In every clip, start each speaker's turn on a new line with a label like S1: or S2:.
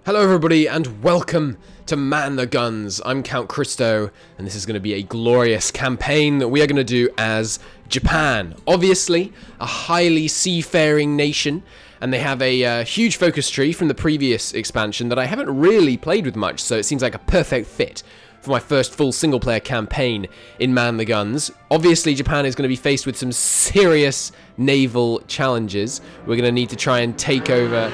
S1: Hello everybody and welcome to Man the Guns. I'm Count Christo and this is going to be a glorious campaign that we are going to do as Japan. Obviously a highly seafaring nation, and they have a huge focus tree from the previous expansion that I haven't really played with much, so it seems like a perfect fit for my first full single player campaign in Man the Guns. Obviously Japan is going to be faced with some serious naval challenges. We're going to need to try and take over...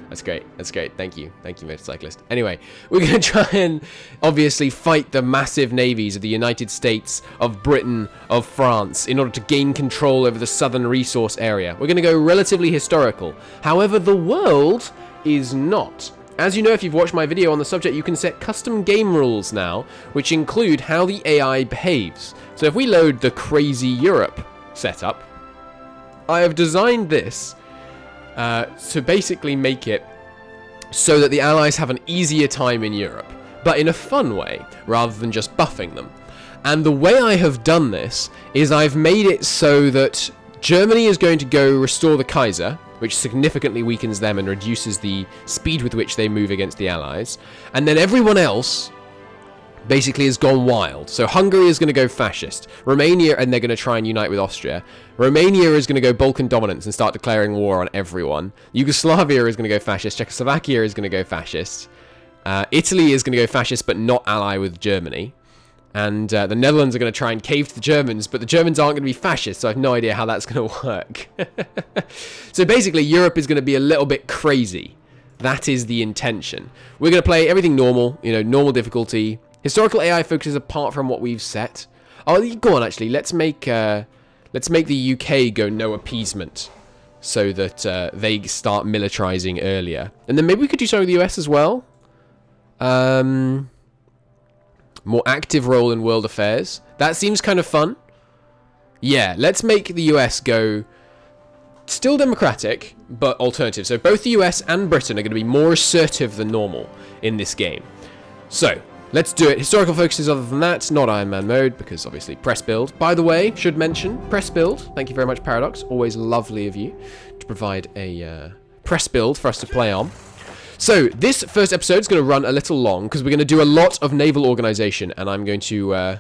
S1: That's great. That's great. Thank you, motorcyclist. Anyway, we're going to try and obviously fight the massive navies of the United States, of Britain, of France, in order to gain control over the southern resource area. We're going to go relatively historical. However, the world is not. As you know, if you've watched my video on the subject, you can set custom game rules now, which include how the AI behaves. So if we load the Crazy Europe setup, I have designed this to basically make it so that the Allies have an easier time in Europe, but in a fun way, rather than just buffing them. And the way I have done this is I've made it so that Germany is going to go restore the Kaiser, which significantly weakens them and reduces the speed with which they move against the Allies. And then everyone else basically has gone wild. So Hungary is going to go fascist. Romania, and they're going to try and unite with Austria. Romania is going to go Balkan dominance and start declaring war on everyone. Yugoslavia is going to go fascist. Czechoslovakia is going to go fascist. Italy is going to go fascist, but not ally with Germany. And the Netherlands are going to try and cave to the Germans, but the Germans aren't going to be fascist, so I have no idea how that's going to work. So basically, Europe is going to be a little bit crazy. That is the intention. We're going to play everything normal, normal difficulty. Historical AI focuses apart from what we've set. Oh, go on, actually. Let's make the UK go no appeasement, so that they start militarizing earlier. And then maybe we could do something with the US as well. More active role in world affairs. That seems kind of fun. Yeah, let's make the US go still democratic, but alternative. So both the US and Britain are going to be more assertive than normal in this game. So let's do it. Historical focuses other than that, not Iron Man mode, because obviously press build. By the way, should mention, press build. Thank you very much, Paradox. Always lovely of you to provide a press build for us to play on. So this first episode is going to run a little long, because we're going to do a lot of Naval Organization, and I'm going to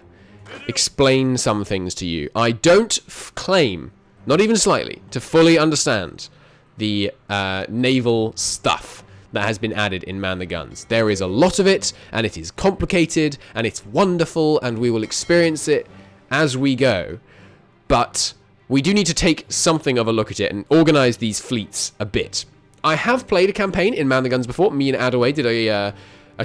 S1: explain some things to you. I don't claim, not even slightly, to fully understand the naval stuff that has been added in Man the Guns. There is a lot of it, and it is complicated, and it's wonderful, and we will experience it as we go. But we do need to take something of a look at it and organize these fleets a bit. I have played a campaign in Man the Guns before. Me and Adaway did a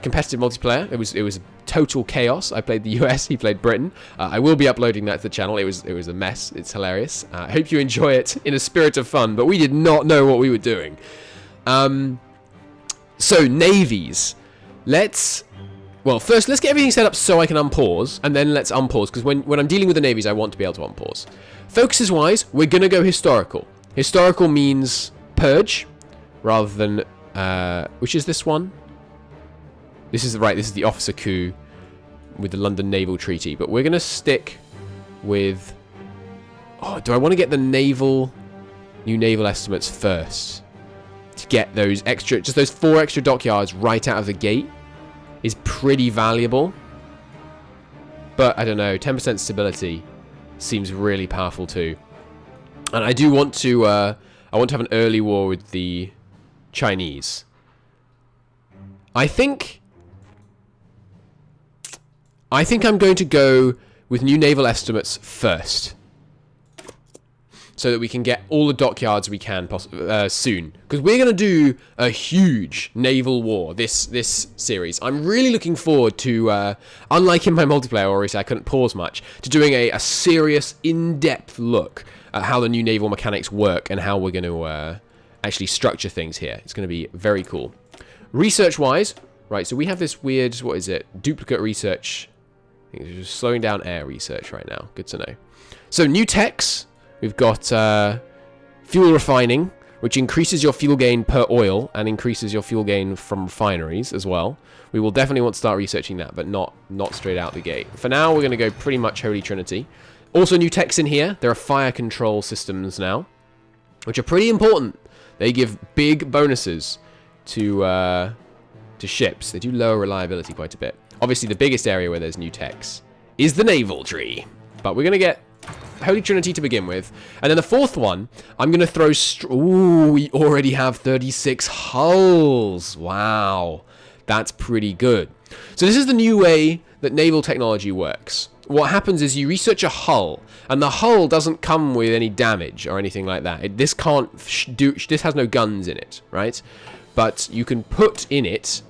S1: competitive multiplayer. It was total chaos. I played the US, he played Britain. I will be uploading that to the channel. It was a mess. It's hilarious. I hope you enjoy it in a spirit of fun, but we did not know what we were doing. So, navies. Well, first, let's get everything set up so I can unpause, and then let's unpause, because when I'm dealing with the navies, I want to be able to unpause. Focuses-wise, we're going to go historical. Historical means purge, rather than, which is this one? This is the officer coup with the London Naval Treaty, but we're going to stick with, do I want to get the new naval estimates first? To get those extra, just those 4 extra dockyards right out of the gate is pretty valuable. But I don't know, 10% stability seems really powerful too. And I do want to, I want to have an early war with the Chinese. I think I'm going to go with new naval estimates first, so that we can get all the dockyards we can soon. Because we're going to do a huge naval war this series. I'm really looking forward to, unlike in my multiplayer, or I couldn't pause much, to doing a serious, in-depth look at how the new naval mechanics work and how we're going to actually structure things here. It's going to be very cool. Research-wise, right, so we have this weird, what is it, duplicate research. I think it's just slowing down air research right now. Good to know. So, new techs. We've got fuel refining, which increases your fuel gain per oil and increases your fuel gain from refineries as well. We will definitely want to start researching that, but not straight out the gate. For now, we're going to go pretty much Holy Trinity. Also, new techs in here. There are fire control systems now, which are pretty important. They give big bonuses to ships. They do lower reliability quite a bit. Obviously, the biggest area where there's new techs is the naval tree. But we're going to get Holy Trinity to begin with. And then the fourth one, I'm going to throw... Ooh, we already have 36 hulls. Wow. That's pretty good. So this is the new way that naval technology works. What happens is you research a hull, and the hull doesn't come with any damage or anything like that. This has no guns in it, right? But you can put in it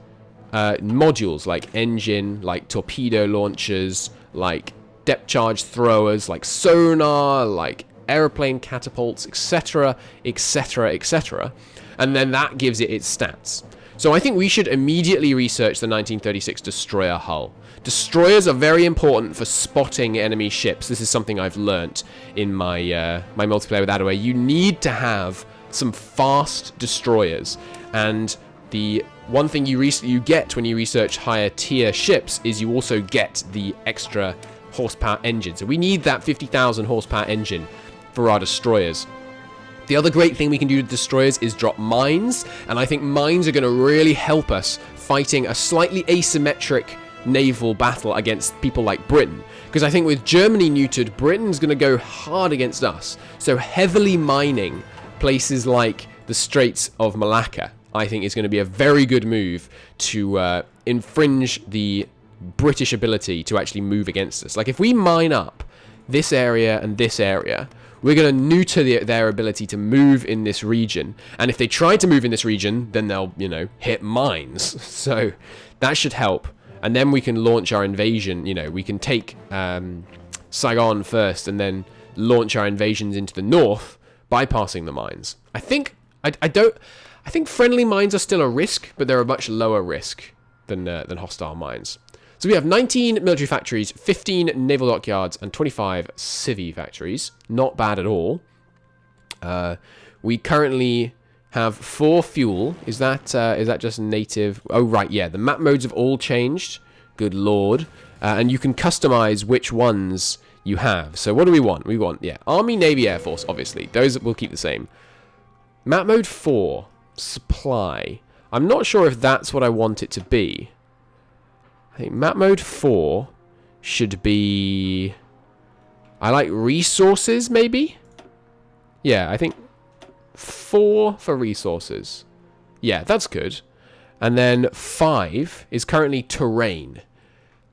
S1: modules like engine, like torpedo launchers, like depth charge throwers, like sonar, like airplane catapults, etc., etc., etc. And then that gives it its stats. So I think we should immediately research the 1936 destroyer hull. Destroyers are very important for spotting enemy ships. This is something I've learnt in my my multiplayer with Adaway. You need to have some fast destroyers, and the one thing you get when you research higher tier ships is you also get the extra horsepower engine. So we need that 50,000 horsepower engine for our destroyers. The other great thing we can do to destroyers is drop mines, and I think mines are going to really help us fighting a slightly asymmetric naval battle against people like Britain. Because I think with Germany neutered, Britain's going to go hard against us. So heavily mining places like the Straits of Malacca, I think, is going to be a very good move to infringe the British ability to actually move against us. Like, if we mine up this area and this area, we're going to neuter their ability to move in this region. And if they try to move in this region, then they'll, hit mines. So that should help. And then we can launch our invasion. We can take Saigon first and then launch our invasions into the north, bypassing the mines. I think friendly mines are still a risk, but they're a much lower risk than hostile mines. So we have 19 military factories, 15 naval dockyards, and 25 civvy factories. Not bad at all. We currently have 4 fuel. Is that just native? Oh, right, yeah. The map modes have all changed. Good lord. And you can customize which ones you have. So what do we want? We want, Army, Navy, Air Force, obviously. Those will keep the same. Map mode 4, supply. I'm not sure if that's what I want it to be. I think map mode 4 should be... I like resources, maybe? Yeah, I think 4 for resources. Yeah, that's good. And then 5 is currently terrain.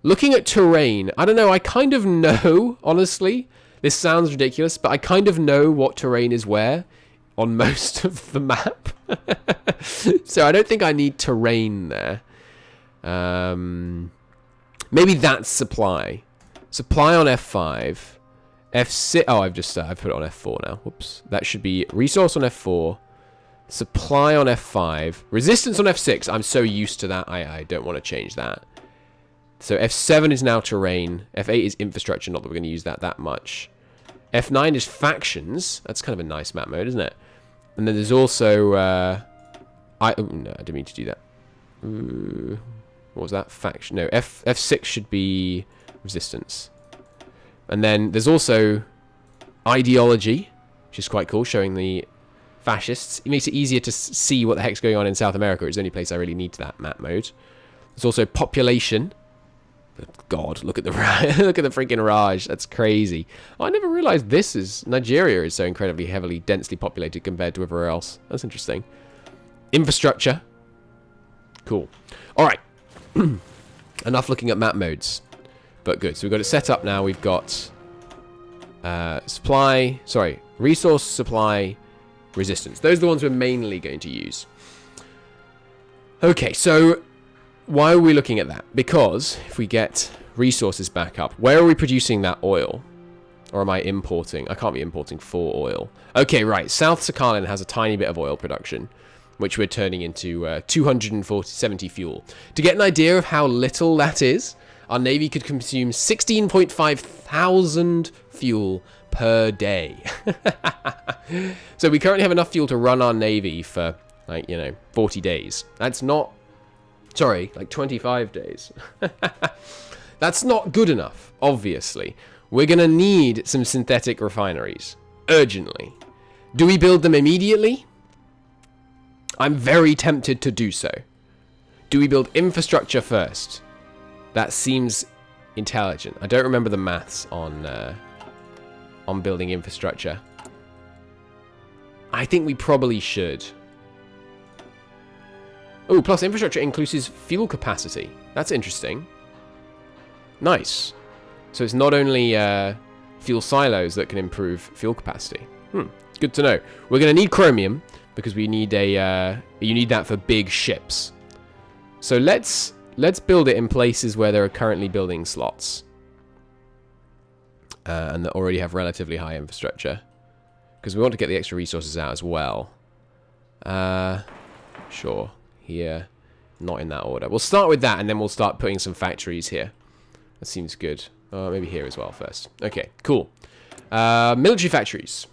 S1: Looking at terrain, I don't know, I kind of know, honestly. This sounds ridiculous, but I kind of know what terrain is where on most of the map. So I don't think I need terrain there. Maybe that's supply. Supply on F5. F6. Oh, I've put it on F4 now. Whoops. That should be resource on F4. Supply on F5. Resistance on F6. I'm so used to that. I don't want to change that. So F7 is now terrain. F8 is infrastructure. Not that we're going to use that much. F9 is factions. That's kind of a nice map mode, isn't it? And then there's also... no, I didn't mean to do that. What was that? Faction. No, F6 should be resistance. And then there's also ideology, which is quite cool, showing the fascists. It makes it easier to see what the heck's going on in South America. It's the only place I really need that map mode. There's also population. God, look at the look at the freaking Raj. That's crazy. Oh, I never realized Nigeria is so incredibly heavily densely populated compared to everywhere else. That's interesting. Infrastructure. Cool. All right. Enough looking at map modes. But good. So we've got it set up now. We've got resource, supply, resistance. Those are the ones we're mainly going to use. Okay, so why are we looking at that? Because if we get resources back up, where are we producing that oil? Or am I importing? I can't be importing 4 oil. Okay, right. South Sakhalin has a tiny bit of oil production, which we're turning into 270 fuel. To get an idea of how little that is, our Navy could consume 16.5 thousand fuel per day. So we currently have enough fuel to run our Navy for, 40 days. That's not... Sorry, 25 days. That's not good enough, obviously. We're going to need some synthetic refineries. Urgently. Do we build them immediately? I'm very tempted to do so. Do we build infrastructure first? That seems intelligent. I don't remember the maths on building infrastructure. I think we probably should. Oh, plus infrastructure increases fuel capacity. That's interesting. Nice. So it's not only fuel silos that can improve fuel capacity. Good to know. We're going to need chromium because we need you need that for big ships. So let's build it in places where there are currently building slots. And that already have relatively high infrastructure. Because we want to get the extra resources out as well. Sure. Here. Not in that order. We'll start with that and then we'll start putting some factories here. That seems good. Maybe here as well first. Okay, cool. Military factories.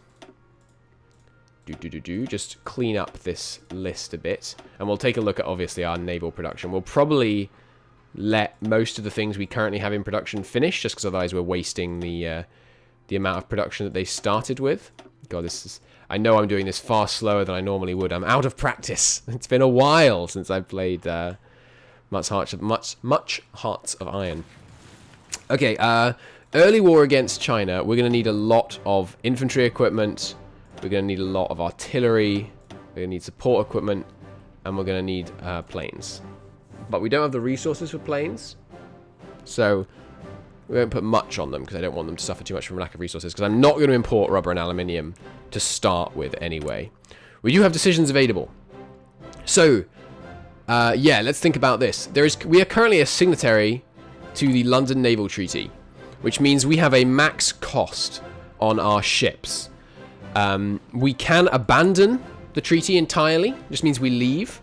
S1: Just clean up this list a bit. And we'll take a look at, obviously, our naval production. We'll probably let most of the things we currently have in production finish, just because otherwise we're wasting the amount of production that they started with. God, this is... I know I'm doing this far slower than I normally would. I'm out of practice. It's been a while since I've played much Hearts of Iron. Okay, early war against China. We're going to need a lot of infantry equipment. We're going to need a lot of artillery. We're going to need support equipment. And we're going to need planes. But we don't have the resources for planes. So we won't put much on them because I don't want them to suffer too much from lack of resources. Because I'm not going to import rubber and aluminium to start with anyway. We do have decisions available. So, yeah, let's think about this. We are currently a signatory to the London Naval Treaty, which means we have a max cost on our ships. We can abandon the treaty entirely. It just means we leave.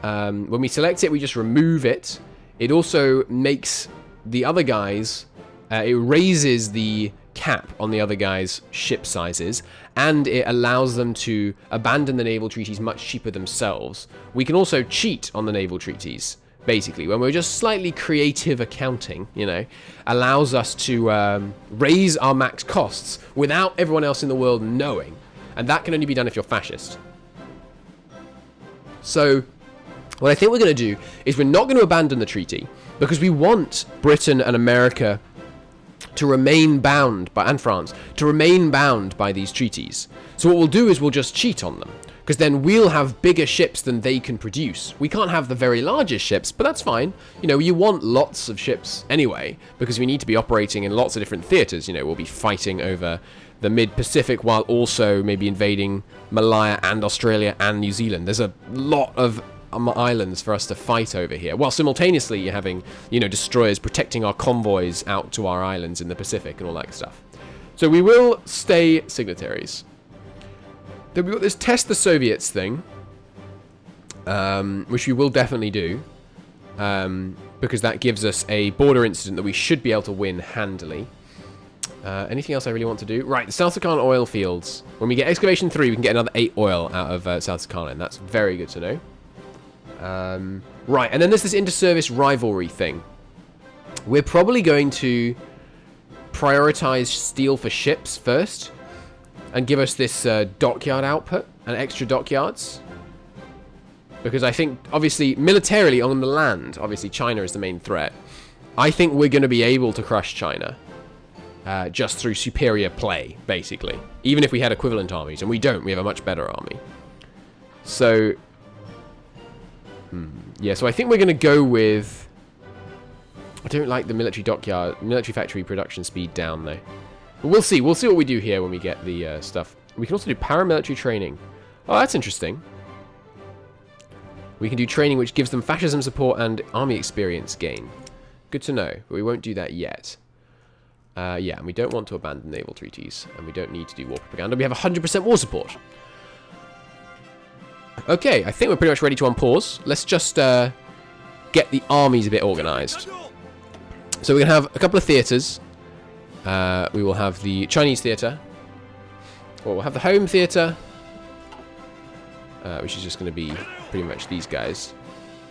S1: When we select it, we just remove it. It also makes the other guys... it raises the cap on the other guys' ship sizes, and it allows them to abandon the naval treaties much cheaper themselves. We can also cheat on the naval treaties, basically, when we're just slightly creative accounting, you know, allows us to raise our max costs without everyone else in the world knowing. And that can only be done if you're fascist. So, what I think we're going to do is we're not going to abandon the treaty, because we want Britain and America to remain bound, and France, to remain bound by these treaties. So what we'll do is we'll just cheat on them, because then we'll have bigger ships than they can produce. We can't have the very largest ships, but that's fine. You know, you want lots of ships anyway, because we need to be operating in lots of different theaters. You know, we'll be fighting over the mid-Pacific while also maybe invading Malaya and Australia and New Zealand. There's a lot of islands for us to fight over here, while simultaneously you're having, you know, destroyers protecting our convoys out to our islands in the Pacific and all that stuff. So we will stay signatories. Then we've got this test the Soviets thing, which we will definitely do, because that gives us a border incident that we should be able to win handily. Anything else I really want to do? Right, the South Sakhalin oil fields. When we get excavation 3, we can get another 8 oil out of South Sakhalin. That's very good to know. Right, and then there's this inter-service rivalry thing. We're probably going to prioritize steel for ships first, and give us this dockyard output and extra dockyards. Because I think, obviously, militarily on the land, obviously China is the main threat. I think we're going to be able to crush China just through superior play, basically. Even if we had equivalent armies, and we don't, we have a much better army. So... yeah, so I think we're going to go with... I don't like the military factory production speed down, though. But we'll see. We'll see what we do here when we get the stuff. We can also do paramilitary training. Oh, that's interesting. We can do training which gives them fascism support and army experience gain. Good to know, but we won't do that yet. Yeah, and we don't want to abandon naval treaties, and we don't need to do war propaganda. We have 100% war support. Okay, I think we're pretty much ready to unpause. Let's just get the armies a bit organised. So we're going to have a couple of theatres. We will have the Chinese theatre. Well, we'll have the home theatre, which is just going to be pretty much these guys.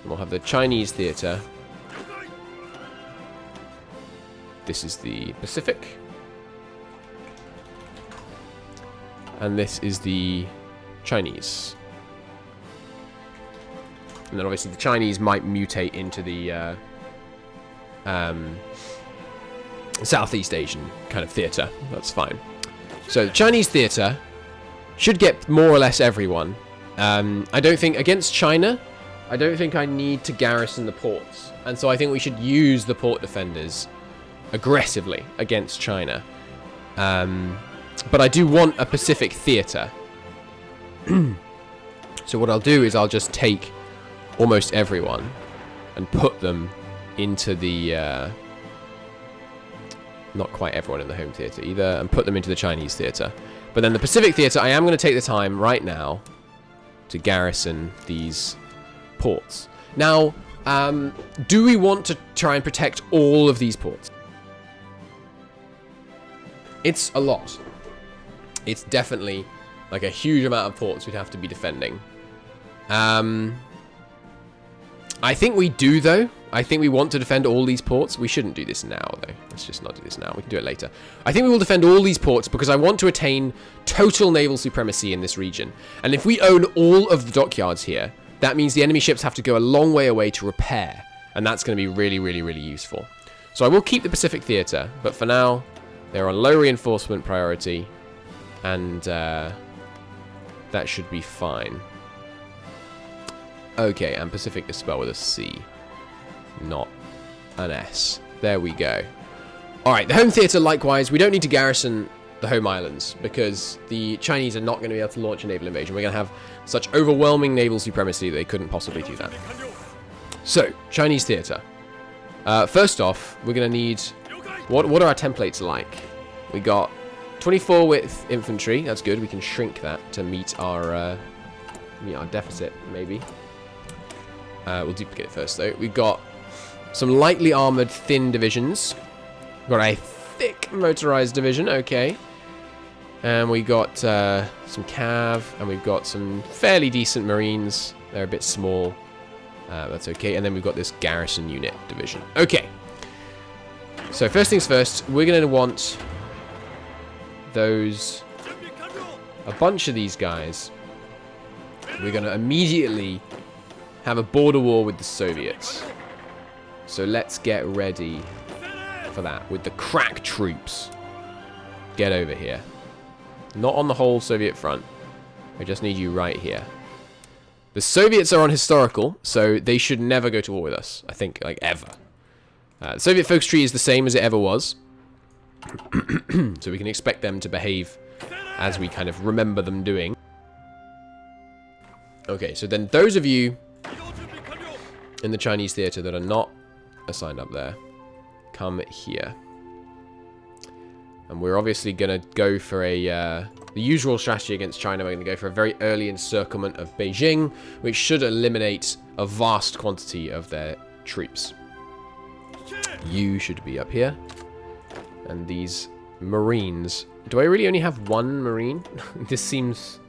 S1: And we'll have the Chinese theatre. This is the Pacific. And this is the Chinese. And then obviously the Chinese might mutate into the Southeast Asian kind of theatre. That's fine. So the Chinese theatre should get more or less everyone. I don't think, against China, I don't think I need to garrison the ports. And so I think we should use the port defenders aggressively against China. But I do want a Pacific theatre. So what I'll do is I'll just take almost everyone and put them into the... not quite everyone in the home theatre either, and put them into the Chinese theatre. But then the Pacific theatre, I am going to take the time right now to garrison these ports. Now, do we want to try and protect all of these ports? It's a lot. It's definitely like a huge amount of ports we'd have to be defending. I think we do, though. I think we want to defend all these ports. We shouldn't do this now, though. Let's just not do this now. We can do it later. I think we will defend all these ports because I want to attain total naval supremacy in this region. And if we own all of the dockyards here, that means the enemy ships have to go a long way away to repair. And that's going to be really, really, really useful. So I will keep the Pacific Theatre, but for now, they're on low reinforcement priority. And that should be fine. Okay, and Pacific is spelled with a C, not an S. There we go. Alright, the home theatre, likewise, we don't need to garrison the home islands because the Chinese are not going to be able to launch a naval invasion. We're going to have such overwhelming naval supremacy that they couldn't possibly do that. So, Chinese theatre. First off, we're going to need... What are our templates like? We got 24 width infantry. That's good. We can shrink that to meet our deficit, maybe. We'll duplicate it first, though. We've got some lightly armoured thin divisions. We've got a thick motorised division, okay. And we got some cav, and we've got some fairly decent marines. They're a bit small. That's okay. And then we've got this garrison unit division. Okay. So first things first, we're going to want those... a bunch of these guys. We're going to immediately have a border war with the Soviets. So let's get ready for that with the crack troops. Get over here. Not on the whole Soviet front. I just need you right here. The Soviets are on historical, so they should never go to war with us. I think, like, ever. The Soviet focus treaty is the same as it ever was. So we can expect them to behave as we kind of remember them doing. Okay, so then those of you in the Chinese theatre that are not assigned up there, come here. And we're obviously going to go for a... the usual strategy against China, we're going to go for a very early encirclement of Beijing, which should eliminate a vast quantity of their troops. You should be up here. And these Marines... Do I really only have one Marine? This seems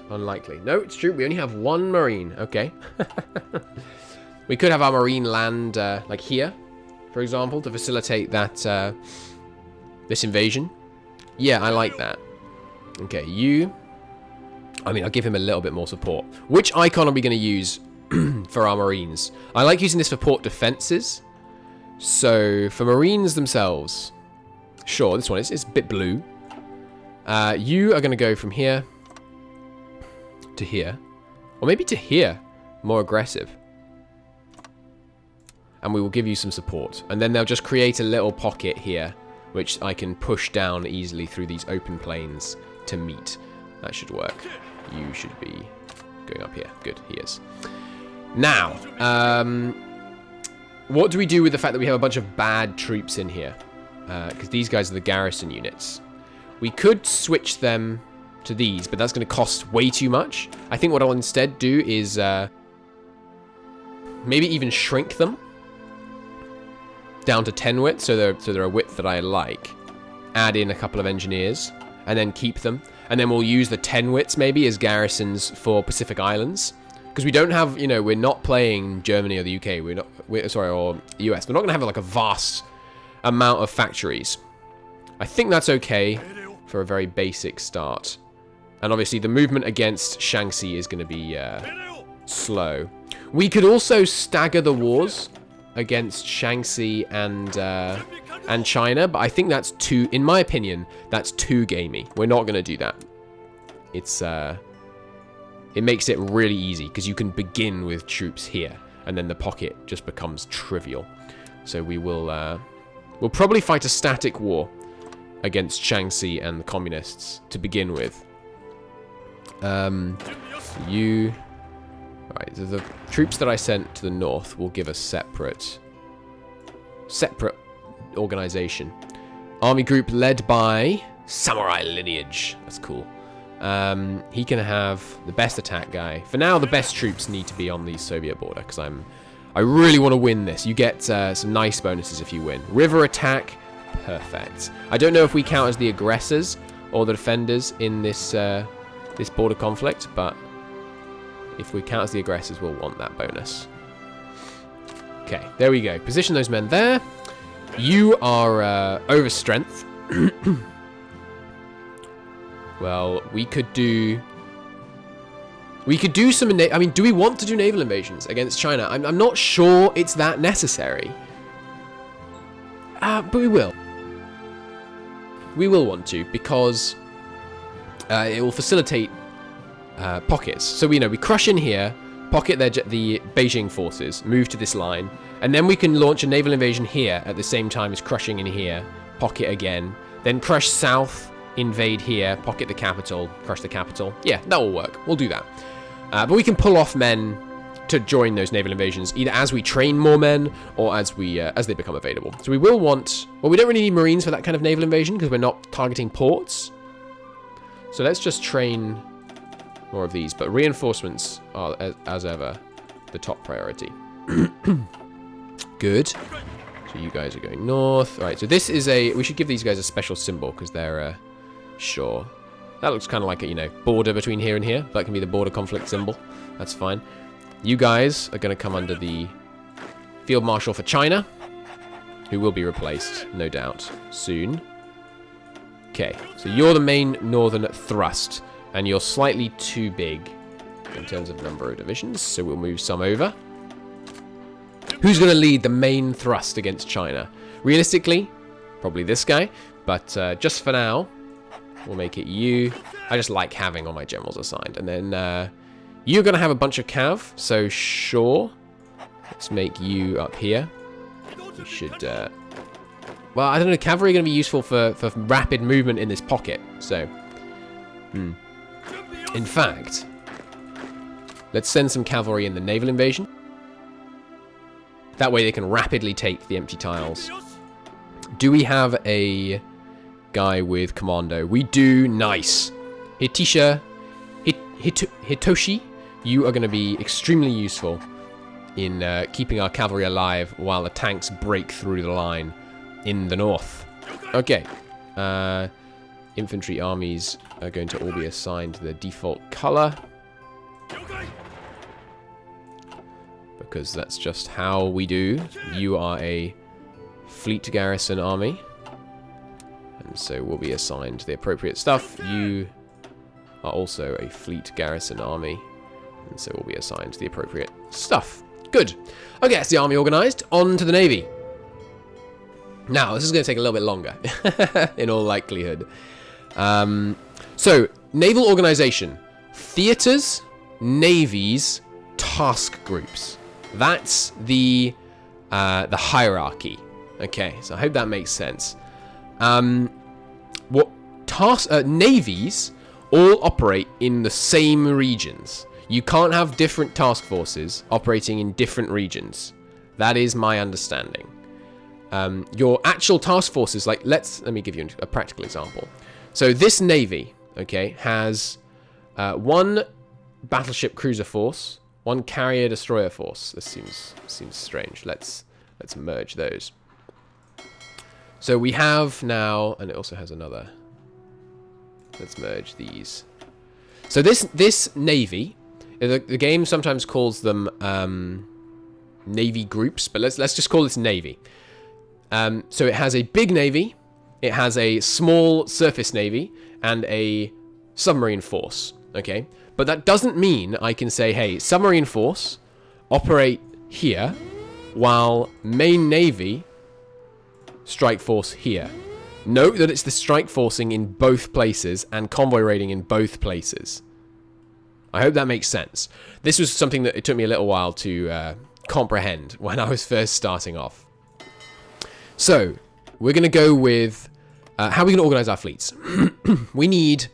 S1: unlikely. No, it's true. We only have one Marine. Okay. We could have our Marine land, like here, for example, to facilitate that, this invasion. Yeah, I like that. Okay, you... I mean, I'll give him a little bit more support. Which icon are we going to use for our Marines? I like using this for port defenses. So, for Marines themselves... Sure, this one is a bit blue. You are going to go from here to here. Or maybe to here. More aggressive. And we will give you some support. And then they'll just create a little pocket here, which I can push down easily through these open plains to meet. That should work. You should be going up here. Good, he is. Now, what do we do with the fact that we have a bunch of bad troops in here? Because these guys are the garrison units. We could switch them to these, but that's going to cost way too much. I think what I'll instead do is maybe even shrink them down to 10 width, so they're a width that I like. Add in a couple of engineers, and then keep them. And then we'll use the 10 widths maybe as garrisons for Pacific Islands. Because we don't have, you know, we're not playing Germany or the UK, or US. We're not going to have like a vast amount of factories. I think that's okay for a very basic start. And obviously the movement against Shaanxi is going to be slow. We could also stagger the wars against Shaanxi and China, but I think that's too, in my opinion, that's too gamey. We're not going to do that. It's it makes it really easy because you can begin with troops here, and then the pocket just becomes trivial. So we will we'll probably fight a static war against Shaanxi and the communists to begin with. You. Right, so the troops that I sent to the north will give us separate organization. Army group led by Samurai Lineage. That's cool. He can have the best attack guy. For now, the best troops need to be on the Soviet border because I really want to win this. You get some nice bonuses if you win. River attack, perfect. I don't know if we count as the aggressors or the defenders in this this border conflict, but if we count as the aggressors, we'll want that bonus. Okay, there we go. Position those men there. You are over strength. Well, we could do some. I mean, do we want to do naval invasions against China? I'm not sure it's that necessary. But we will. We will want to because it will facilitate pockets. So we crush in here, pocket the Beijing forces, move to this line, and then we can launch a naval invasion here at the same time as crushing in here, pocket again, then crush south, invade here, pocket the capital, crush the capital. Yeah, that will work. We'll do that. But we can pull off men to join those naval invasions, either as we train more men or as they become available. So we will want. Well, we don't really need Marines for that kind of naval invasion because we're not targeting ports. So let's just train more of these, but reinforcements are, as ever, the top priority. Good. So you guys are going north. All right, so this is we should give these guys a special symbol because they're, sure. That looks kind of like a, border between here and here. That can be the border conflict symbol. That's fine. You guys are going to come under the Field Marshal for China, who will be replaced, no doubt, soon. Okay, so you're the main northern thrust. And you're slightly too big in terms of number of divisions, so we'll move some over. Who's going to lead the main thrust against China? Realistically, probably this guy, but just for now, we'll make it you. I just like having all my generals assigned. And then you're going to have a bunch of cav, so sure. Let's make you up here. We should... well, I don't know, cavalry are going to be useful for rapid movement in this pocket, so... In fact, let's send some cavalry in the naval invasion. That way they can rapidly take the empty tiles. Do we have a guy with commando? We do. Nice. Hitoshi, you are going to be extremely useful in keeping our cavalry alive while the tanks break through the line in the north. Okay. Infantry armies are going to all be assigned the default color. Because that's just how we do. You are a fleet garrison army. And so we'll be assigned the appropriate stuff. You are also a fleet garrison army. And so we'll be assigned the appropriate stuff. Good. Okay, that's the army organized. On to the navy. Now, this is going to take a little bit longer. In all likelihood. So, naval organization. Theaters, navies, task groups. That's the hierarchy. Okay, so I hope that makes sense. Navies all operate in the same regions. You can't have different task forces operating in different regions. That is my understanding. Your actual task forces, like let me give you a practical example. So this navy, okay, has one battleship cruiser force, one carrier destroyer force. This seems strange. Let's merge those. So we have now, and it also has another. Let's merge these. So this navy, the game sometimes calls them navy groups, but let's just call this navy. So it has a big navy, it has a small surface navy, and a submarine force. Okay, But that doesn't mean I can say, hey, submarine force, operate here, while main navy, strike force here. Note that it's the strike forcing in both places and convoy raiding in both places. I hope that makes sense. This was something that it took me a little while to comprehend when I was first starting off. So, we're going to go with how are we going to organize our fleets? We need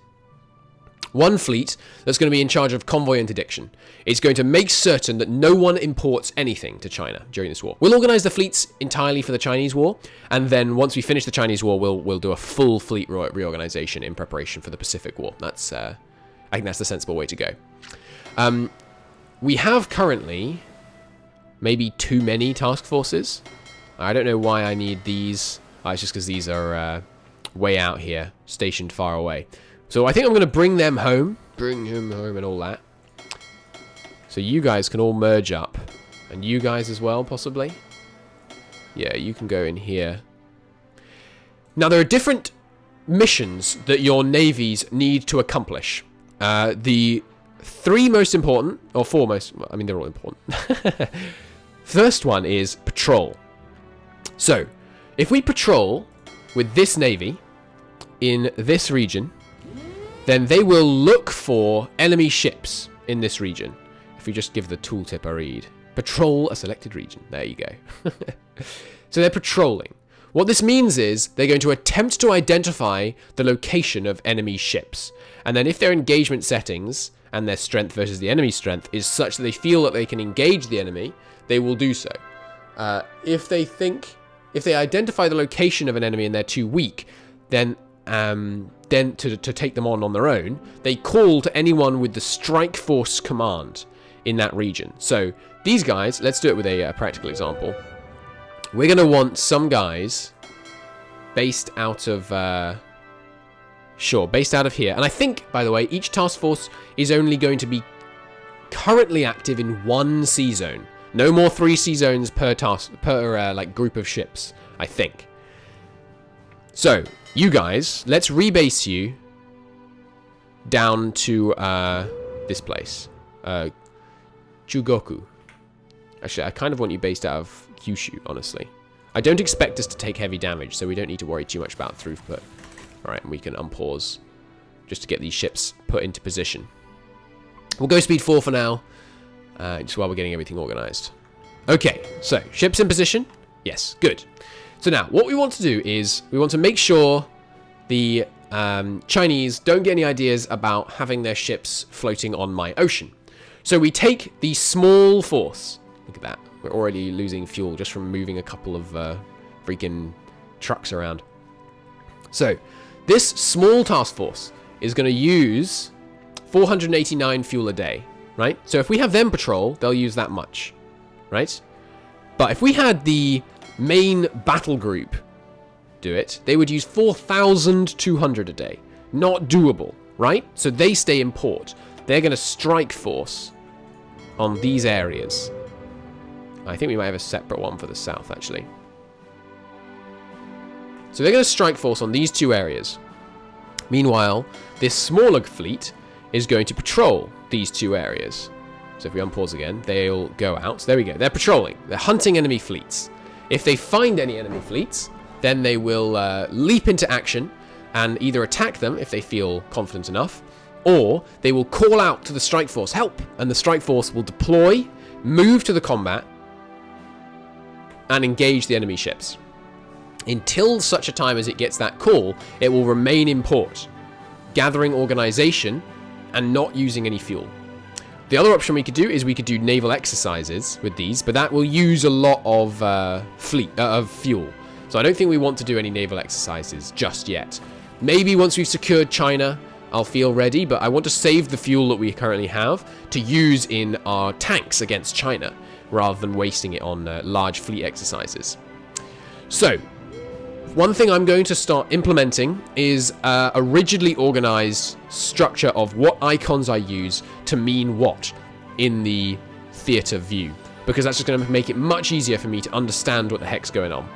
S1: one fleet that's going to be in charge of convoy interdiction. It's going to make certain that no one imports anything to China during this war. We'll organize the fleets entirely for the Chinese war, and then once we finish the Chinese war, we'll do a full fleet reorganization in preparation for the Pacific War. That's I think that's the sensible way to go. We have currently maybe too many task forces. I don't know why I need these. It's just because these are way out here, stationed far away. So I think I'm going to bring them home. Bring him home and all that. So you guys can all merge up. And you guys as well, possibly. Yeah, you can go in here. Now, there are different missions that your navies need to accomplish. The three most important, or four most, I mean, they're all important. First one is patrol. So, if we patrol with this navy in this region, then they will look for enemy ships in this region. If we just give the tooltip a read. Patrol a selected region. There you go. So they're patrolling. What this means is they're going to attempt to identify the location of enemy ships. And then if their engagement settings and their strength versus the enemy's strength is such that they feel that they can engage the enemy, they will do so. If they identify the location of an enemy and they're too weak, then to take them on their own, they call to anyone with the strike force command in that region. So these guys, let's do it with a practical example. We're going to want some guys based out of based out of here. And I think, by the way, each task force is only going to be currently active in one sea zone. No more 3 sea zones per like group of ships, I think. So, you guys, let's rebase you down to this place. Chugoku. Actually, I kind of want you based out of Kyushu, honestly. I don't expect us to take heavy damage, so we don't need to worry too much about throughput. Alright, and we can unpause just to get these ships put into position. We'll go speed 4 for now, just while we're getting everything organized. Okay, so, ships in position? Yes, good. So now, what we want to do is, we want to make sure the Chinese don't get any ideas about having their ships floating on my ocean. So we take the small force. Look at that. We're already losing fuel just from moving a couple of freaking trucks around. So, this small task force is going to use 489 fuel a day, right? So if we have them patrol, they'll use that much, right? But if we had the main battle group do it, they would use 4,200 a day. Not doable, right? So they stay in port. They're going to strike force on these areas. I think we might have a separate one for the south, actually. So they're going to strike force on these 2 areas. Meanwhile, this smaller fleet is going to patrol these 2 areas. So if we unpause again, they'll go out. There we go. They're patrolling. They're hunting enemy fleets. If they find any enemy fleets, then they will leap into action and either attack them if they feel confident enough, or they will call out to the strike force, help! And the strike force will deploy, move to the combat, and engage the enemy ships. Until such a time as it gets that call, it will remain in port, gathering organization and not using any fuel. The other option we could do is we could do naval exercises with these, but that will use a lot of of fuel. So I don't think we want to do any naval exercises just yet. Maybe once we've secured China, I'll feel ready, but I want to save the fuel that we currently have to use in our tanks against China, rather than wasting it on large fleet exercises. So, one thing I'm going to start implementing is a rigidly organized structure of what icons I use to mean what in the theater view, because that's just going to make it much easier for me to understand what the heck's going on.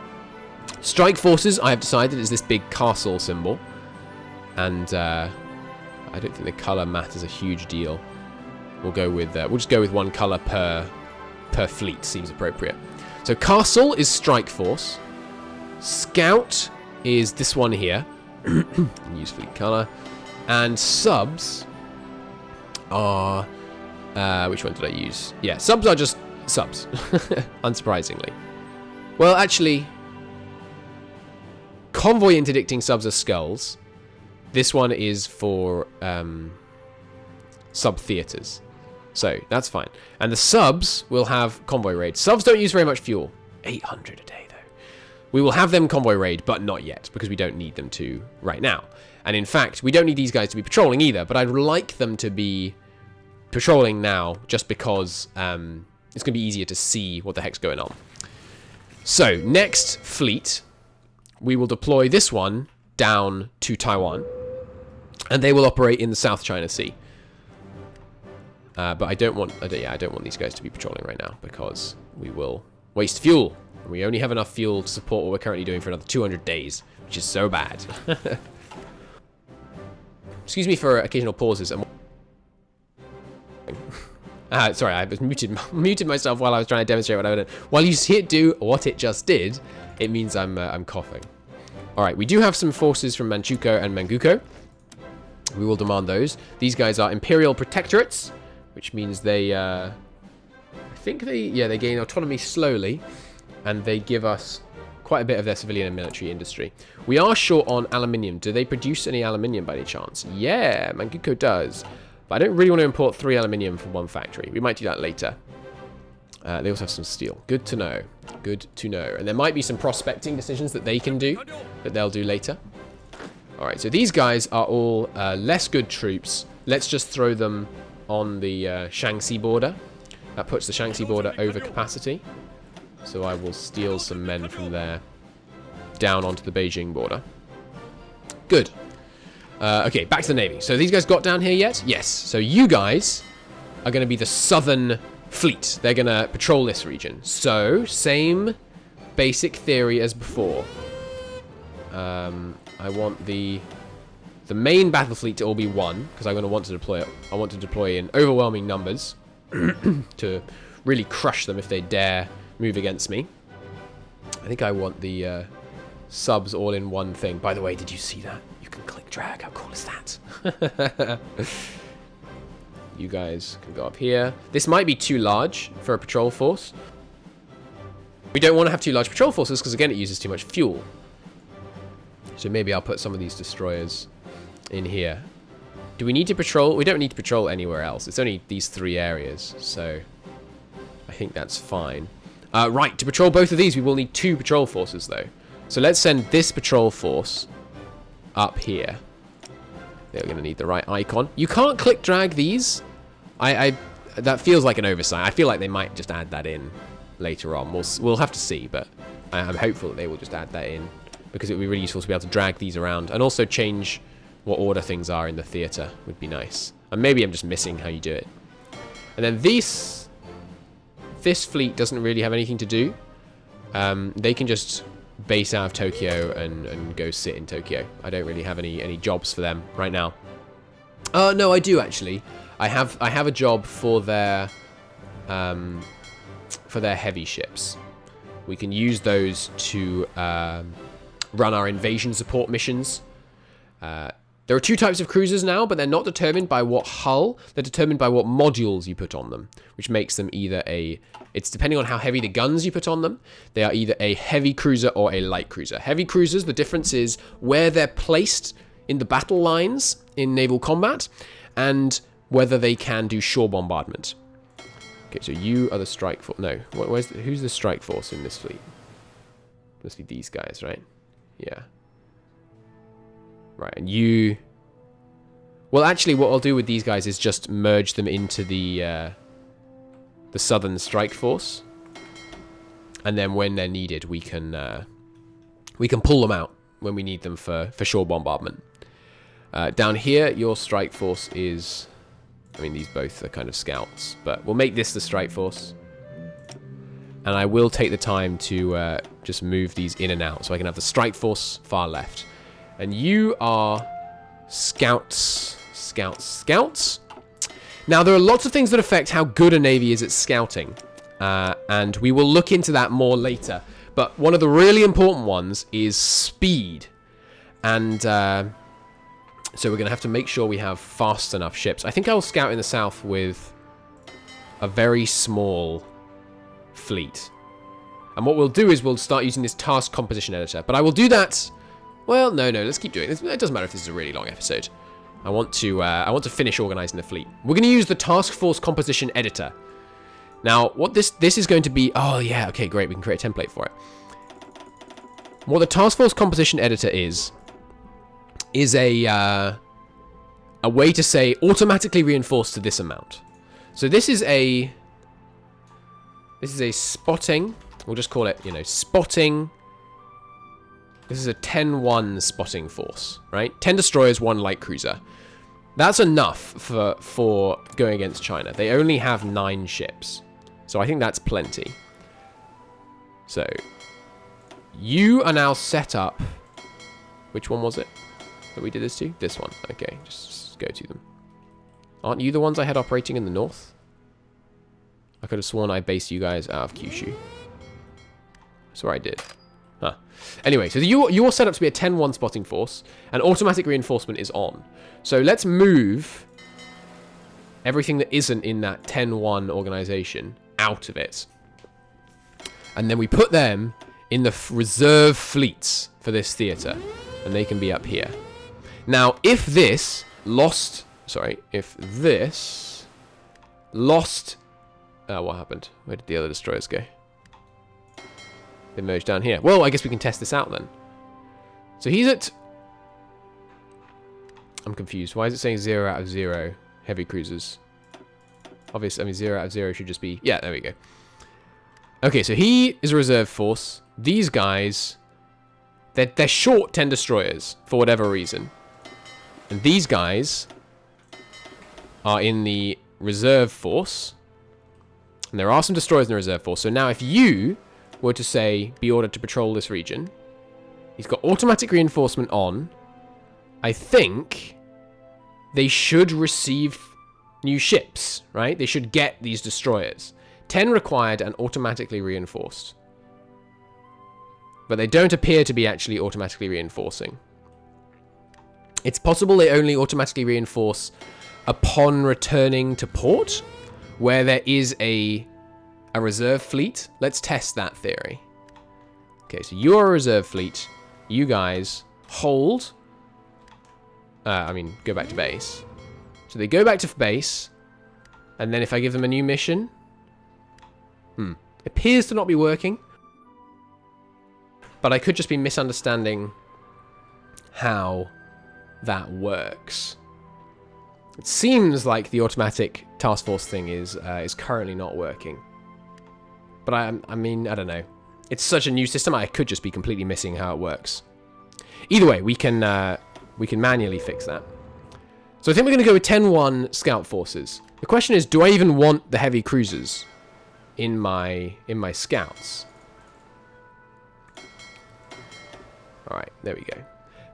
S1: Strike forces, I have decided, is this big castle symbol, and I don't think the color matters a huge deal. we'll just go with one color per fleet. Seems appropriate. So Castle is Strike Force. Scout is this one here. Use fleet color. And subs are which one did I use? Yeah, subs are just subs. Unsurprisingly. Well, actually, convoy interdicting subs are skulls. This one is for sub theaters. So that's fine. And the subs will have convoy raid. Subs don't use very much fuel. 800 a day though. We will have them convoy raid, but not yet, because we don't need them to right now. And in fact, we don't need these guys to be patrolling either, but I'd like them to be patrolling now, just because it's going to be easier to see what the heck's going on. So, next fleet, we will deploy this one down to Taiwan, and they will operate in the South China Sea. But I don't want these guys to be patrolling right now, because we will waste fuel. We only have enough fuel to support what we're currently doing for another 200 days, which is so bad. Excuse me for occasional pauses. Sorry, I was muted myself while I was trying to demonstrate what I did. While you see it do what it just did, it means I'm coughing. All right, we do have some forces from Manchukuo and Manchukuo. We will demand those. These guys are Imperial Protectorates, which means they, I think they gain autonomy slowly, and they give us quite a bit of their civilian and military industry. We are short on aluminium. Do they produce any aluminium by any chance? Yeah, Manchukuo does. But I don't really want to import 3 aluminium from one factory. We might do that later. They also have some steel. Good to know. Good to know. And there might be some prospecting decisions that they can do, that they'll do later. All right, so these guys are all less good troops. Let's just throw them on the Shaanxi border. That puts the Shaanxi border over capacity. So I will steal some men from there down onto the Beijing border. Good. Okay, back to the Navy. So these guys got down here yet? Yes. So you guys are going to be the southern fleet. They're going to patrol this region. So, same basic theory as before. I want the main battle fleet to all be one, because I'm going to want to deploy it. I want to deploy in overwhelming numbers to really crush them if they dare move against me. I think I want the subs all in one thing. By the way, did you see that? You can click drag. How cool is that? You guys can go up here. This might be too large for a patrol force. We don't want to have too large patrol forces because, again, it uses too much fuel. So maybe I'll put some of these destroyers in here. Do we need to patrol? We don't need to patrol anywhere else. It's only these 3 areas, so I think that's fine. Right, to patrol both of these, we will need 2 patrol forces, though. So let's send this patrol force up here. They're going to need the right icon. You can't click drag these. That feels like an oversight. I feel like they might just add that in later on. We'll have to see, but I'm hopeful that they will just add that in, because it would be really useful to be able to drag these around and also change what order things are in the theater would be nice. And maybe I'm just missing how you do it. And then this fleet doesn't really have anything to do. They can just base out of Tokyo and go sit in Tokyo. I don't really have any jobs for them right now. No, I do actually. I have a job for their heavy ships. We can use those to run our invasion support missions. There are 2 types of cruisers now, but they're not determined by what hull. They're determined by what modules you put on them, which makes them either it's depending on how heavy the guns you put on them. They are either a heavy cruiser or a light cruiser. Heavy cruisers, the difference is where they're placed in the battle lines in naval combat and whether they can do shore bombardment. Okay, so you are the strike force. No, who's the strike force in this fleet? Must be these guys, right? Yeah. Right, and you... Well, actually, what I'll do with these guys is just merge them into the Southern Strike Force. And then when they're needed, we can pull them out when we need them for shore bombardment. Down here, your Strike Force is... I mean, these both are kind of scouts, but we'll make this the Strike Force. And I will take the time to just move these in and out, so I can have the Strike Force far left. And you are scouts. Now, there are lots of things that affect how good a navy is at scouting, and we will look into that more later. But one of the really important ones is speed, and so we're going to have to make sure we have fast enough ships. I think I will scout in the south with a very small fleet. And what we'll do is we'll start using this task composition editor. But I will do that... Well, no, let's keep doing this. It doesn't matter if this is a really long episode. I want to finish organizing the fleet. We're going to use the task force composition editor. Now, what this is going to be... Oh, yeah, okay, great. We can create a template for it. What the task force composition editor is a way to say automatically reinforced to this amount. So this is a spotting. We'll just call it, spotting. This is a 10-1 spotting force, right? 10 destroyers, 1 light cruiser. That's enough for going against China. They only have 9 ships. So I think that's plenty. So you are now set up. Which one was it that we did this to? This one. Okay, just go to them. Aren't you the ones I had operating in the north? I could have sworn I based you guys out of Kyushu. I swear I did. Huh. Anyway, so you're set up to be a 10-1 spotting force, and automatic reinforcement is on. So let's move everything that isn't in that 10-1 organization out of it. And then we put them in the reserve fleets for this theater, and they can be up here. Now, if this lost... Sorry, if this lost... what happened? Where did the other destroyers go? They merged down here. Well, I guess we can test this out then. So he's at... I'm confused. Why is it saying 0 out of 0 heavy cruisers? Obviously, I mean, 0 out of 0 should just be... Yeah, there we go. Okay, so he is a reserve force. These guys... They're short 10 destroyers, for whatever reason. And these guys are in the reserve force. And there are some destroyers in the reserve force. So now if you were to say, be ordered to patrol this region, he's got automatic reinforcement on. I think they should receive new ships, right? They should get these destroyers. 10 required and automatically reinforced. But they don't appear to be actually automatically reinforcing. It's possible they only automatically reinforce upon returning to port, where there is a reserve fleet. Let's test that theory. Okay, so you're a reserve fleet. You guys hold. Go back to base. So they go back to base. And then if I give them a new mission... It appears to not be working. But I could just be misunderstanding how that works. It seems like the automatic task force thing is currently not working. But I mean, I don't know. It's such a new system, I could just be completely missing how it works. Either way, we can manually fix that. So I think we're going to go with 10-1 scout forces. The question is, do I even want the heavy cruisers in my scouts? All right, there we go.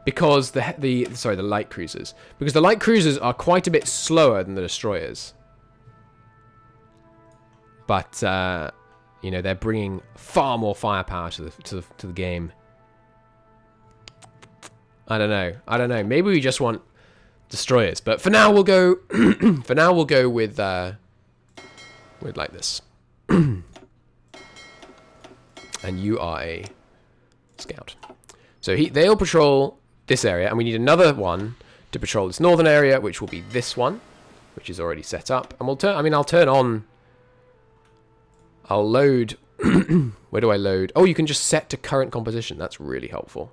S1: Because the light cruisers. Because the light cruisers are quite a bit slower than the destroyers. But they're bringing far more firepower to the game. I don't know. Maybe we just want destroyers. But for now we'll go. With like this. And you are a scout. So they'll patrol this area, and we need another one to patrol this northern area, which will be this one, which is already set up. And we'll turn. I'll turn on. I'll load. Where do I load? Oh, you can just set to current composition. That's really helpful.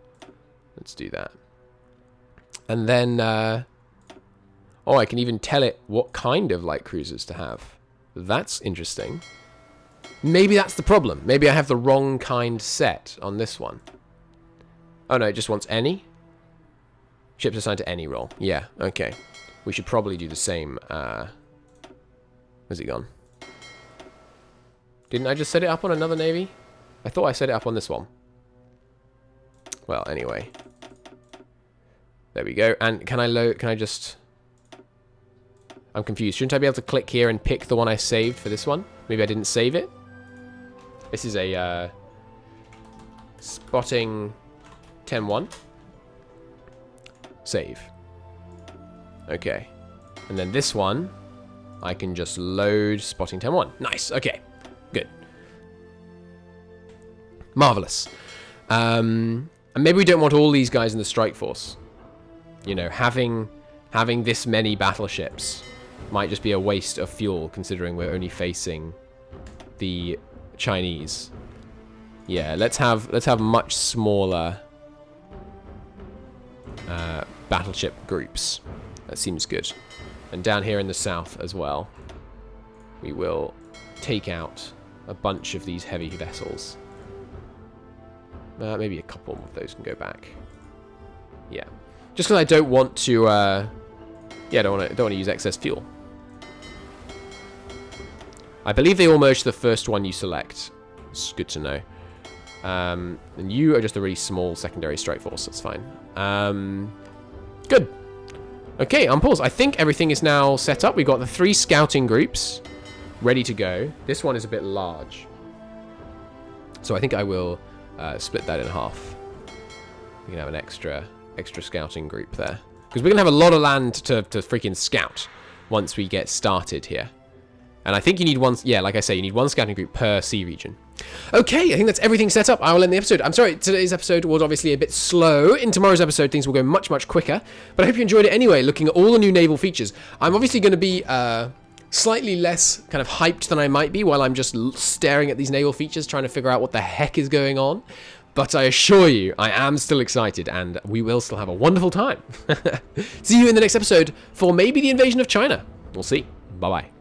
S1: Let's do that. And then, I can even tell it what kind of light cruisers to have. That's interesting. Maybe that's the problem. Maybe I have the wrong kind set on this one. Oh no, it just wants any. Ships assigned to any role. Yeah, okay. We should probably do the same. Where's he gone? Didn't I just set it up on another navy? I thought I set it up on this one. Well, anyway. There we go. And can I just... I'm confused. Shouldn't I be able to click here and pick the one I saved for this one? Maybe I didn't save it? This is a spotting 10-1. Save. Okay. And then this one, I can just load spotting 10-1. Nice. Okay. Good. Marvelous. And maybe we don't want all these guys in the strike force. You know, having this many battleships might just be a waste of fuel, considering we're only facing the Chinese. Yeah, let's have much smaller battleship groups. That seems good. And down here in the south as well, we will take out a bunch of these heavy vessels. Maybe a couple of those can go back. Yeah, just because I don't want to. Yeah, don't want to use excess fuel. I believe they all merge to the first one you select. It's good to know. And you are just a really small secondary strike force. That's fine. Good. Okay, unpause. I think everything is now set up. We've got the 3 scouting groups ready to go. This one is a bit large, so I think I will split that in half. We can have an extra scouting group there, because we're gonna have a lot of land to freaking scout once we get started here. And I think you need one, yeah, like I say, you need 1 scouting group per sea region. Okay, I think that's everything set up. I will end the episode. I'm sorry, today's episode was obviously a bit slow. In tomorrow's episode, things will go much, much quicker. But I hope you enjoyed it anyway, looking at all the new naval features. I'm obviously going to be slightly less kind of hyped than I might be while I'm just staring at these naval features, trying to figure out what the heck is going on. But I assure you, I am still excited, and we will still have a wonderful time. See you in the next episode for maybe the invasion of China. We'll see. Bye-bye.